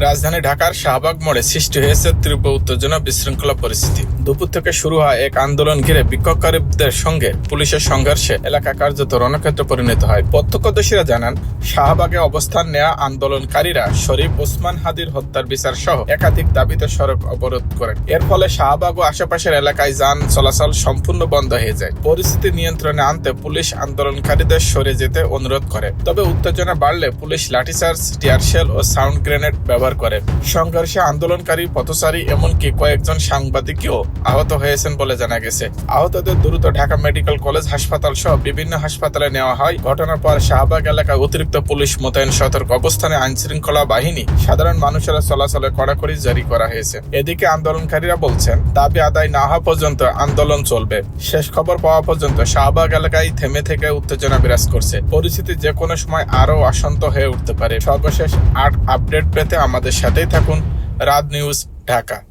রাজধানী ঢাকার শাহবাগ মোড়ে সৃষ্টি হয়েছে তীব্র উত্তেজনা বিশৃঙ্খলা পরিস্থিতি। দুপুর থেকে শুরু হয় এক আন্দোলন ঘিরে বিক্ষোভকারীদের সঙ্গে পুলিশের সংঘর্ষে এলাকা কার্যত রণক্ষেত্রে পরিণত হয়। প্রত্যক্ষদর্শীরা জানান, শাহবাগে অবস্থান নেওয়া আন্দোলনকারীরা শরীফ ওসমান হাদির হত্যার বিচার সহ একাধিক দাবিতে সড়ক অবরোধ করেন। এর ফলে শাহবাগ ও আশেপাশের এলাকায় যান চলাচল সম্পূর্ণ বন্ধ হয়ে যায়। পরিস্থিতি নিয়ন্ত্রণে আনতে পুলিশ আন্দোলনকারীদের সরে যেতে অনুরোধ করে। তবে উত্তেজনা বাড়লে পুলিশ লাঠিচার্জ, টিয়ারশেল ও সাউন্ড গ্রেনেড ব্যবহার করে। সংঘর্ষে আন্দোলনকারী, পথচারী এমনকি কয়েকজন সাংবাদিকও আহত হয়েছেন বলে জানা গেছে। আহতদের দ্রুত ঢাকা মেডিকেল কলেজ হাসপাতাল সহ বিভিন্ন হাসপাতালে নেওয়া হয়। ঘটনার পর শাহবাগ এলাকায় অতিরিক্ত পুলিশ মোতায়েন, সতর্ক অবস্থানে আইনশৃঙ্খলা বাহিনী, সাধারণ মানুষের চলাচলে কড়াকড়ি জারি করা হয়েছে। এদিকে আন্দোলনকারীরা বলছেন, দাবি আদায় না হওয়া পর্যন্ত আন্দোলন চলবে। শেষ খবর পাওয়া পর্যন্ত শাহবাগ এলাকায় থেমে থেকে উত্তেজনা বিরাজ করছে। পরিস্থিতি যে কোনো সময় আরো অশান্ত হয়ে উঠতে পারে। সর্বশেষ আপডেট পেতে আমাদের সাথেই থাকুন। রাত নিউজ, ঢাকা।